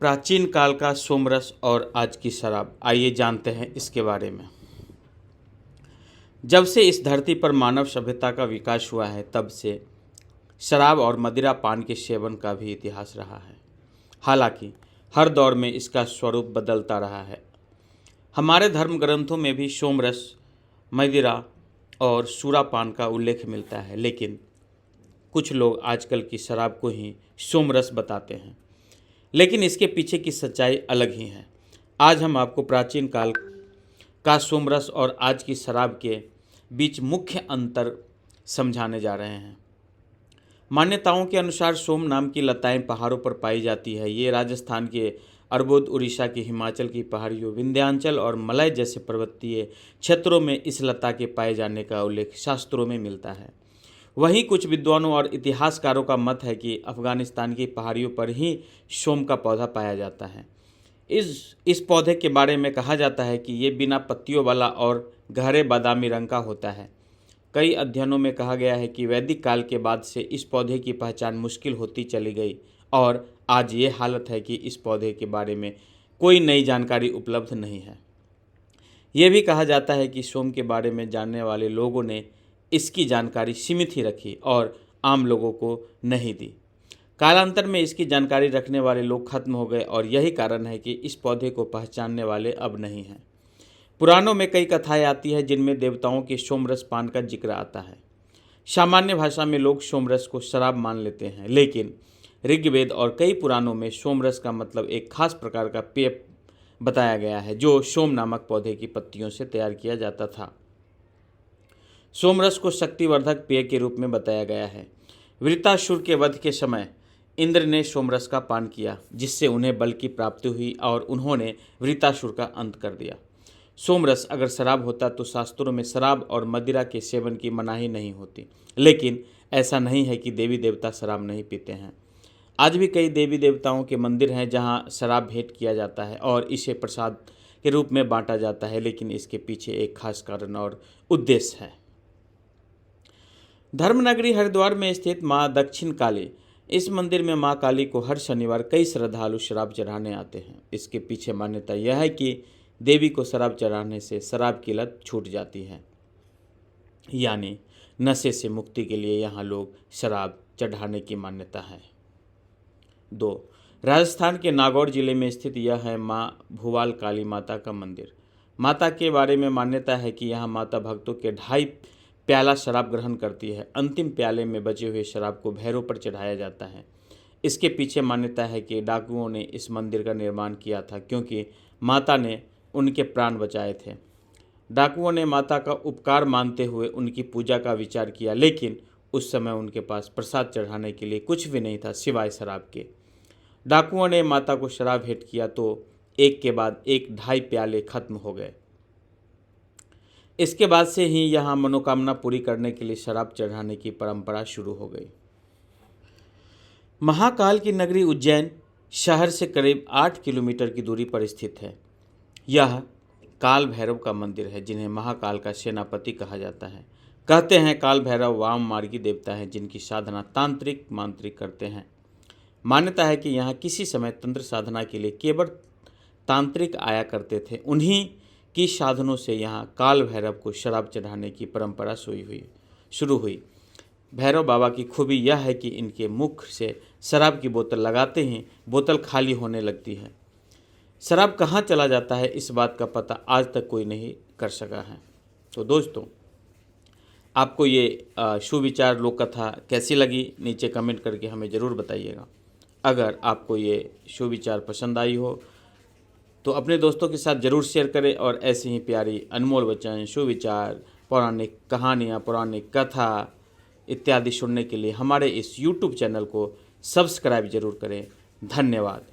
प्राचीन काल का सोमरस और आज की शराब, आइए जानते हैं इसके बारे में। जब से इस धरती पर मानव सभ्यता का विकास हुआ है, तब से शराब और मदिरा पान के सेवन का भी इतिहास रहा है। हालांकि हर दौर में इसका स्वरूप बदलता रहा है। हमारे धर्म ग्रंथों में भी सोमरस, मदिरा और सूरापान का उल्लेख मिलता है, लेकिन कुछ लोग आजकल की शराब को ही सोमरस बताते हैं। लेकिन इसके पीछे की सच्चाई अलग ही है। आज हम आपको प्राचीन काल का सोमरस और आज की शराब के बीच मुख्य अंतर समझाने जा रहे हैं। मान्यताओं के अनुसार सोम नाम की लताएं पहाड़ों पर पाई जाती है। ये राजस्थान के अर्बुद, उड़ीसा के हिमाचल की पहाड़ियों, विंध्याचल और मलय जैसे पर्वतीय क्षेत्रों में इस लता के पाए जाने का उल्लेख शास्त्रों में मिलता है। वहीं कुछ विद्वानों और इतिहासकारों का मत है कि अफगानिस्तान की पहाड़ियों पर ही सोम का पौधा पाया जाता है। इस पौधे के बारे में कहा जाता है कि ये बिना पत्तियों वाला और गहरे बादामी रंग का होता है। कई अध्ययनों में कहा गया है कि वैदिक काल के बाद से इस पौधे की पहचान मुश्किल होती चली गई और आज ये हालत है कि इस पौधे के बारे में कोई नई जानकारी उपलब्ध नहीं है। ये भी कहा जाता है कि सोम के बारे में जानने वाले लोगों ने इसकी जानकारी सीमित ही रखी और आम लोगों को नहीं दी। कालांतर में इसकी जानकारी रखने वाले लोग खत्म हो गए और यही कारण है कि इस पौधे को पहचानने वाले अब नहीं हैं। पुराणों में कई कथाएं आती हैं जिनमें देवताओं के सोमरस पान का जिक्र आता है। सामान्य भाषा में लोग सोमरस को शराब मान लेते हैं, लेकिन ऋग्वेद और कई पुराणों में सोमरस का मतलब एक खास प्रकार का पेय बताया गया है जो सोम नामक पौधे की पत्तियों से तैयार किया जाता था। सोमरस को शक्तिवर्धक पेय के रूप में बताया गया है। वृत्तासुर के वध के समय इंद्र ने सोमरस का पान किया, जिससे उन्हें बल की प्राप्ति हुई और उन्होंने वृत्तासुर का अंत कर दिया। सोमरस अगर शराब होता तो शास्त्रों में शराब और मदिरा के सेवन की मनाही नहीं होती, लेकिन ऐसा नहीं है कि देवी देवता शराब नहीं पीते हैं। आज भी कई देवी देवताओं के मंदिर हैं जहां शराब भेंट किया जाता है और इसे प्रसाद के रूप में बांटा जाता है, लेकिन इसके पीछे एक खास कारण और उद्देश्य है। धर्मनगरी हरिद्वार में स्थित मां दक्षिण काली, इस मंदिर में मां काली को हर शनिवार कई श्रद्धालु शराब चढ़ाने आते हैं। इसके पीछे मान्यता यह है कि देवी को शराब चढ़ाने से शराब की लत छूट जाती है, यानी नशे से मुक्ति के लिए यहाँ लोग शराब चढ़ाने की मान्यता है। 2. राजस्थान के नागौर जिले में स्थित यह है मां भुवाल काली माता का मंदिर। माता के बारे में मान्यता है कि यहाँ माता भक्तों के 2.5 प्याला शराब ग्रहण करती है। अंतिम प्याले में बचे हुए शराब को भैरव पर चढ़ाया जाता है। इसके पीछे मान्यता है कि डाकुओं ने इस मंदिर का निर्माण किया था क्योंकि माता ने उनके प्राण बचाए थे। डाकुओं ने माता का उपकार मानते हुए उनकी पूजा का विचार किया, लेकिन उस समय उनके पास प्रसाद चढ़ाने के लिए कुछ भी नहीं था सिवाय शराब के। डाकुओं ने माता को शराब भेंट किया तो एक के बाद एक 2.5 प्याले खत्म हो गए। इसके बाद से ही यहाँ मनोकामना पूरी करने के लिए शराब चढ़ाने की परंपरा शुरू हो गई। महाकाल की नगरी उज्जैन शहर से करीब 8 किलोमीटर की दूरी पर स्थित है। यह काल भैरव का मंदिर है, जिन्हें महाकाल का सेनापति कहा जाता है। कहते हैं काल भैरव वाम मार्गी देवता हैं जिनकी साधना तांत्रिक मांत्रिक करते हैं। मान्यता है कि यहाँ किसी समय तंत्र साधना के लिए केवल तांत्रिक आया करते थे। उन्हीं की साधनों से यहाँ काल भैरव को शराब चढ़ाने की परंपरा शुरू हुई। भैरव बाबा की खूबी यह है कि इनके मुख से शराब की बोतल लगाते ही बोतल खाली होने लगती है। शराब कहाँ चला जाता है, इस बात का पता आज तक कोई नहीं कर सका है। तो दोस्तों, आपको ये सुविचार लोक कथा कैसी लगी, नीचे कमेंट करके हमें ज़रूर बताइएगा। अगर आपको ये सुविचार पसंद आई हो तो अपने दोस्तों के साथ ज़रूर शेयर करें और ऐसी ही प्यारी अनमोल वचन, सुविचार, पौराणिक कहानियाँ, पौराणिक कथा इत्यादि सुनने के लिए हमारे इस YouTube चैनल को सब्सक्राइब जरूर करें। धन्यवाद।